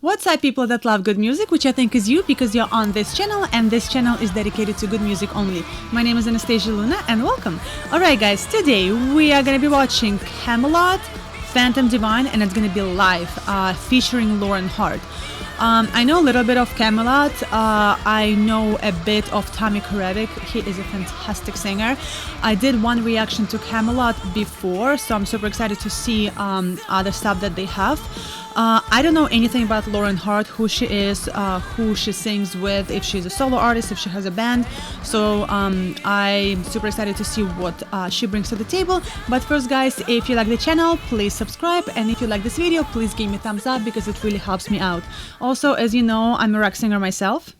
What's up, people that love good music, which I think is you because you're on this channel, and this channel is dedicated to good music only. My name is Anastasia Luna, and welcome. Alright guys, today we are going to be watching Kamelot, Phantom Divine, and it's going to be live, featuring Hart. I know a little bit of Kamelot. I know a bit of Tommy Karevik. He is a fantastic singer. I did one reaction to Kamelot before, so I'm super excited to see other stuff that they have. I don't know anything about Hart, who she is, who she sings with, if she's a solo artist, if she has a band. So I'm super excited to see what she brings to the table. But first guys, if you like the channel, please subscribe, and if you like this video, please give me a thumbs up because it really helps me out. Also, as you know, I'm a rock singer myself.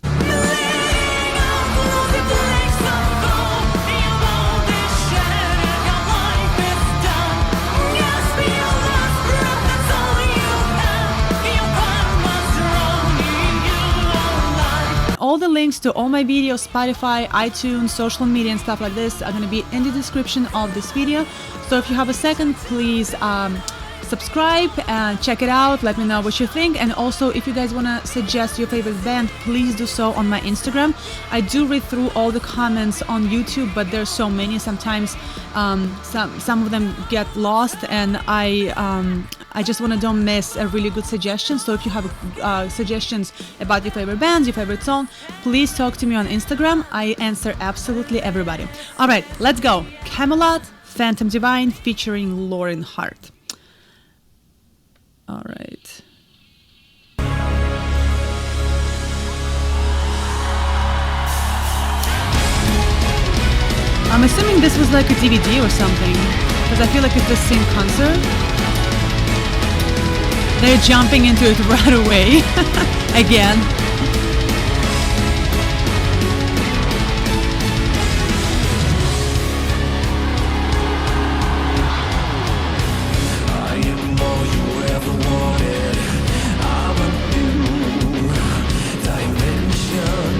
All the links to all my videos, Spotify, iTunes, social media and stuff like this are going to be in the description of this video. So if you have a second, please subscribe and check it out. Let me know what you think. And also, if you guys want to suggest your favorite band, please do so on my Instagram. I do read through all the comments on YouTube, but there's so many. Sometimes some of them get lost, and I just want to don't miss a really good suggestion. So if you have suggestions about your favorite bands, your favorite song, please talk to me on Instagram. I answer absolutely everybody. All right, let's go. Kamelot, Phantom Divine, featuring Hart. All right. I'm assuming this was like a DVD or something, because I feel like it's the same concert. They're jumping into it right away. Again. I am all you ever wanted. I'm a new dimension.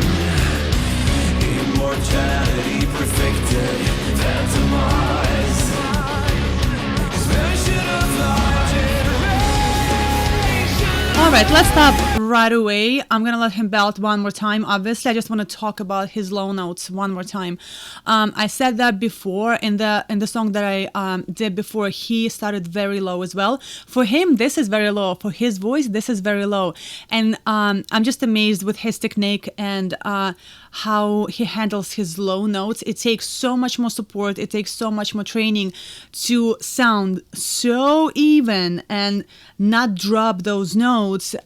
Immortality perfected. Phantomized. Expansion of life. Alright, let's stop right away. I'm gonna let him belt one more time. Obviously, I just want to talk about his low notes one more time. I said that before in the song that I did before. He started very low as well. For him, this is very low. For his voice, this is very low. And I'm just amazed with his technique and how he handles his low notes. It takes so much more support. It takes so much more training to sound so even and not drop those notes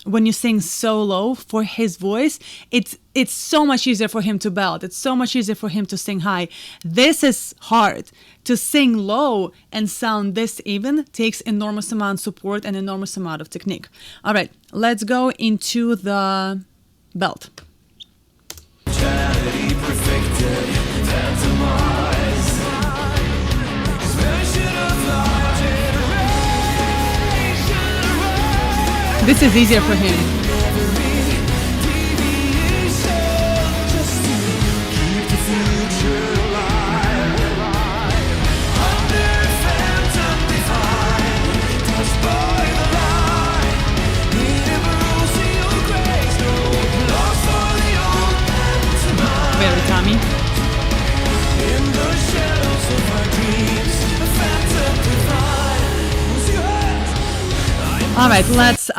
when you sing so low. For his voice, it's so much easier for him to belt. It's so much easier for him to sing high. This is hard. To sing low and sound this even takes enormous amount of support and enormous amount of technique. All right, let's go into the belt. Perfected, phantomized. Expansion of life. This is easier for him. Just to keep the future alive. Under phantom divine, touched by the light. We never will see your grace, no lost for the old phantom. Very Tommy. In the shadows of our dreams, a phantom divine was yours. All right, let's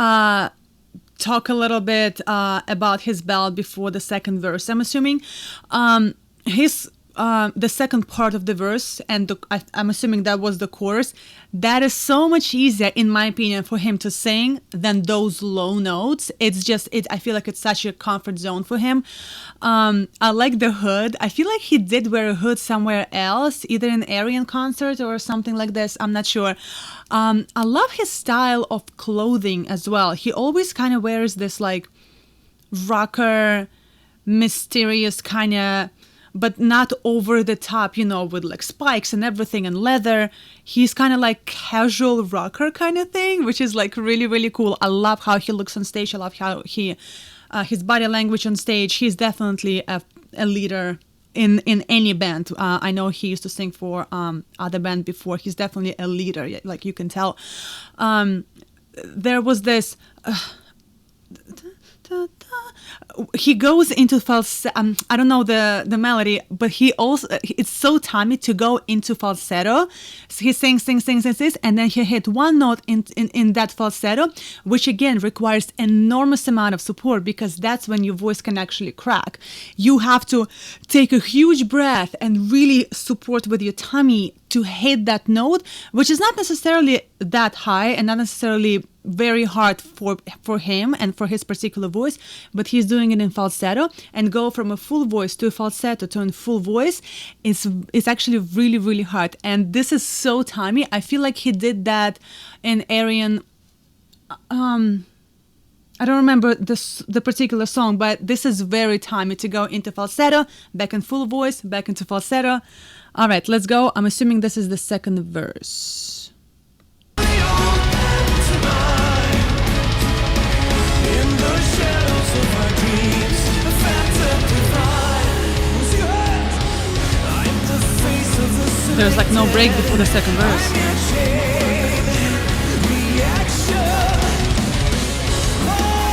talk a little bit about his belt before the second verse. I'm assuming the second part of the verse, and I'm assuming that was the chorus. That is so much easier, in my opinion, for him to sing than those low notes. I feel like it's such a comfort zone for him. I like the hood. I feel like he did wear a hood somewhere else, either in Aryan concert or something like this. I'm not sure. I love his style of clothing as well. He always kind of wears this like rocker, mysterious kind of, but not over the top, with like spikes and everything and leather. He's kind of like casual rocker kind of thing, which is like really, really cool. I love how he looks on stage. I love how his body language on stage. He's definitely a leader in any band. I know he used to sing for other band before. He's definitely a leader, like you can tell. There was this he goes into falsetto. I don't know the melody, but he also, it's so Tommy to go into falsetto. So he sings, and then he hit one note in that falsetto, which again requires enormous amount of support, because that's when your voice can actually crack. You have to take a huge breath and really support with your tummy to hit that note, which is not necessarily that high and not necessarily very hard for him and for his particular voice, but he's doing it in falsetto, and go from a full voice to a falsetto to a full voice is actually really, really hard. And this is so Tommy. I feel like he did that in Aryan. I don't remember the particular song, but this is very Tommy to go into falsetto, back in full voice, back into falsetto. All right, let's go. I'm assuming this is the second verse. There's like no break before the second verse.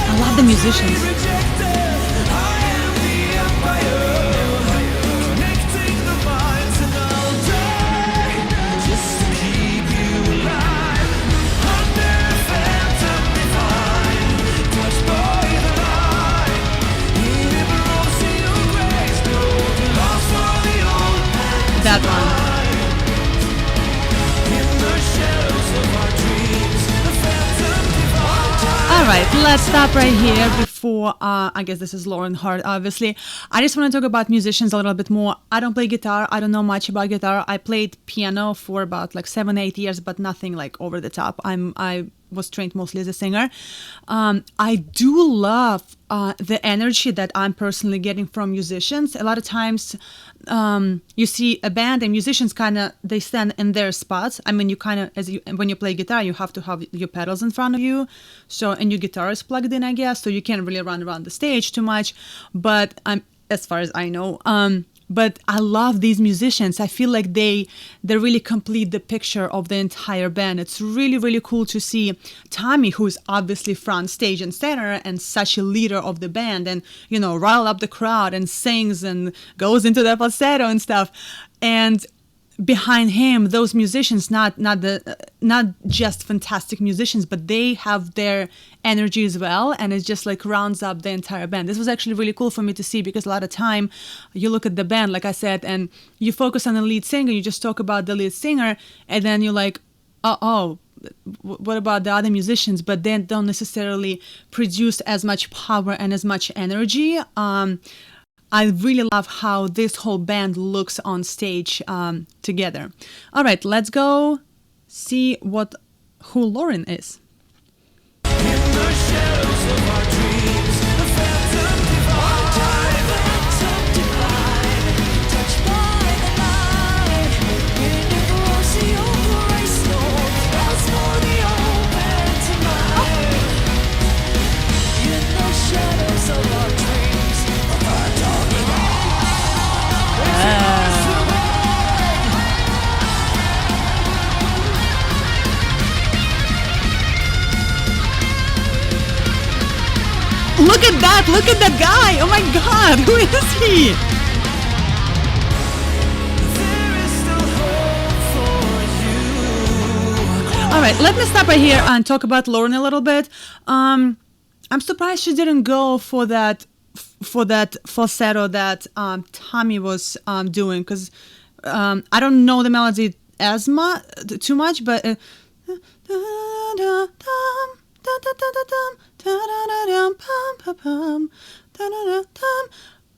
I love the musicians. That one. All right, let's stop right here before, I guess this is Lauren Hart, obviously. I just want to talk about musicians a little bit more. I don't play guitar. I don't know much about guitar. I played piano for about like 7-8 years, but nothing like over the top. I was trained mostly as a singer. I do love the energy that I'm personally getting from musicians. A lot of times you see a band and musicians they stand in their spots. I mean, you when you play guitar, you have to have your pedals in front of you. So, and your guitar is plugged in, I guess, so you can't really run around the stage too much. But as far as I know, but I love these musicians. I feel like they really complete the picture of the entire band. It's really, really cool to see Tommy, who's obviously front stage and center and such a leader of the band, and rile up the crowd and sings and goes into the falsetto and stuff. And behind him, those musicians, not just fantastic musicians, but they have their energy as well, and it just like rounds up the entire band. This was actually really cool for me to see, because a lot of time you look at the band, like I said, and you focus on the lead singer, you just talk about the lead singer, and then you're like, what about the other musicians? But they don't necessarily produce as much power and as much energy. I really love how this whole band looks on stage together. All right, let's go see who Lauren is. In the shadows of our dreams, the phantom divine, touched by the light. In the glossy grace, Lord, that's for the open tonight. In the shadows of our dreams, of our darling Look at that! Look at that guy! Oh my god! Who is he? All right, let me stop right here and talk about Lauren a little bit. I'm surprised she didn't go for that falsetto that Tommy was doing, because I don't know the melody too much, but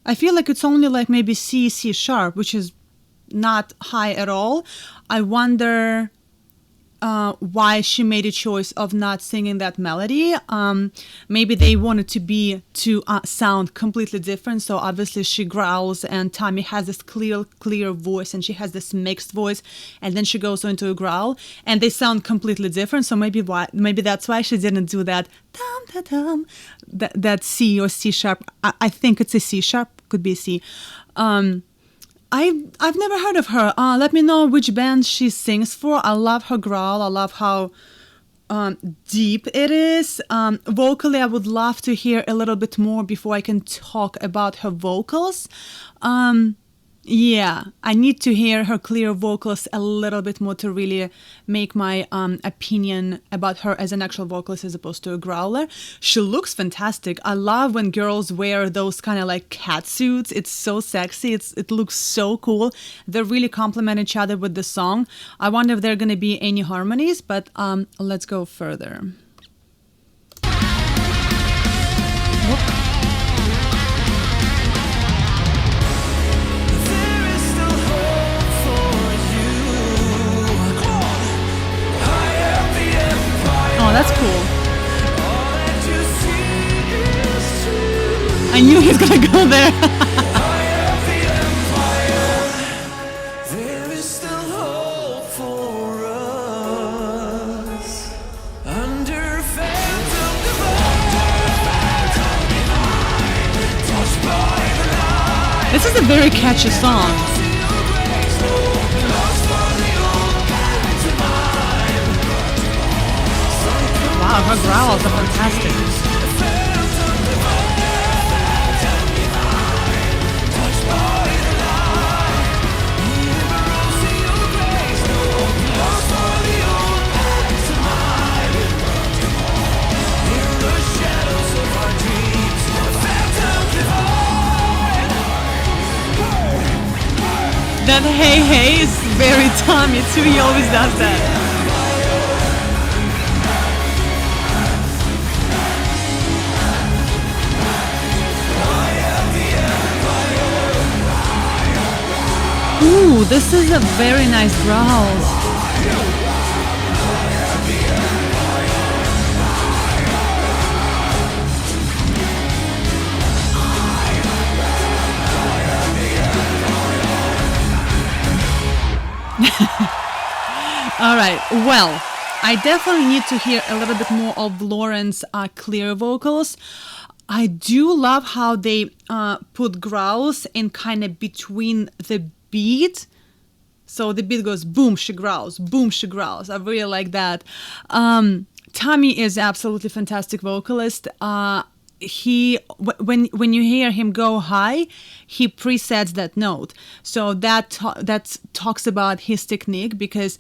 I feel like it's only like maybe C sharp, which is not high at all. I wonder why she made a choice of not singing that melody. Maybe they wanted to sound completely different. So obviously she growls, and Tommy has this clear voice, and she has this mixed voice, and then she goes into a growl, and they sound completely different. So maybe that's why she didn't do that that C or C sharp. I think it's a C sharp, could be a C. I've never heard of her. Let me know which band she sings for. I love her growl. I love how deep it is. Vocally, I would love to hear a little bit more before I can talk about her vocals. Yeah, I need to hear her clear vocals a little bit more to really make my opinion about her as an actual vocalist as opposed to a growler. She looks fantastic. I love when girls wear those kind of like cat suits. It's so sexy. It looks so cool. They really complement each other with the song. I wonder if there are going to be any harmonies, but let's go further. There is still hope for you. I am the empire. Oh, that's cool. All that you see is true. I knew he was going to go there. I am the empire. There is still hope for us. Under phantom divine. Touched by the light. This is a very catchy song. Wow, her growls are fantastic. That hey hey is very Tommy too. He always does that. Ooh, this is a very nice growl. All right, well, I definitely need to hear a little bit more of Lauren's clear vocals. I do love how they put growls in kind of between the beat. So the beat goes boom, she growls, boom, she growls. I really like that. Tommy is absolutely fantastic vocalist. When you hear him go high, he presets that note. So that talks about his technique, because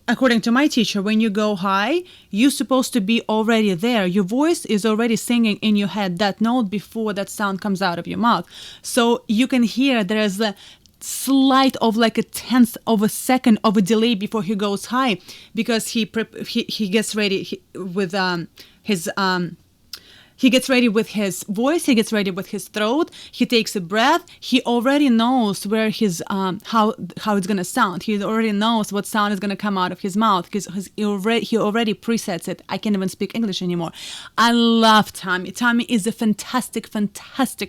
according to my teacher, when you go high, you're supposed to be already there. Your voice is already singing in your head that note before that sound comes out of your mouth. So you can hear there's a slight of like a tenth of a second of a delay before he goes high, because he gets ready with his He gets ready with his voice, he gets ready with his throat, he takes a breath, he already knows where his how it's gonna sound. He already knows what sound is gonna come out of his mouth, because he already presets it. I can't even speak English anymore. I love Tommy. Tommy is a fantastic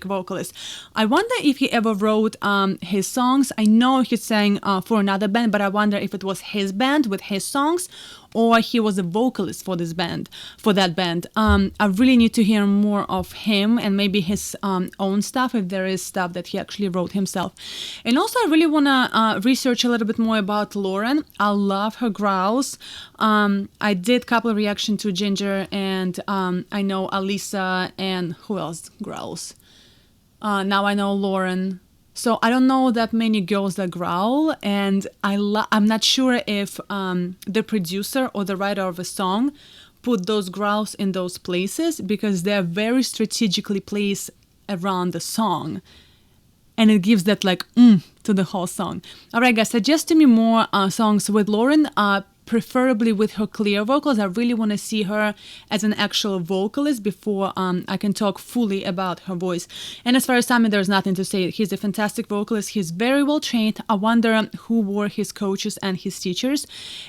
vocalist. I wonder if he ever wrote his songs. I know he sang for another band, but I wonder if it was his band with his songs, or he was a vocalist for that band. I really need to hear more of him and maybe his own stuff, if there is stuff that he actually wrote himself. And also, I really want to research a little bit more about Lauren. I love her growls. I did a couple of reactions to Ginger, and I know Alisa, and who else growls? Now I know Lauren. So I don't know that many girls that growl, and I'm not sure if the producer or the writer of a song put those growls in those places, because they're very strategically placed around the song, and it gives that like to the whole song. All right, guys, suggest to me more songs with Lauren, preferably with her clear vocals. I really want to see her as an actual vocalist before I can talk fully about her voice. And as far as Tommy, there's nothing to say. He's a fantastic vocalist. He's very well trained. I wonder who were his coaches and his teachers.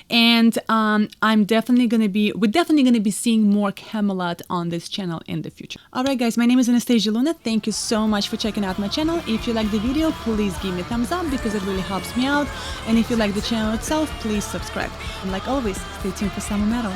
And we're definitely going to be seeing more Kamelot on this channel in the future. All right, guys, my name is Anastasia Luna. Thank you so much for checking out my channel. If you like the video, please give me a thumbs up, because it really helps me out. And if you like the channel itself, please subscribe. And like always, stay tuned for summer metal.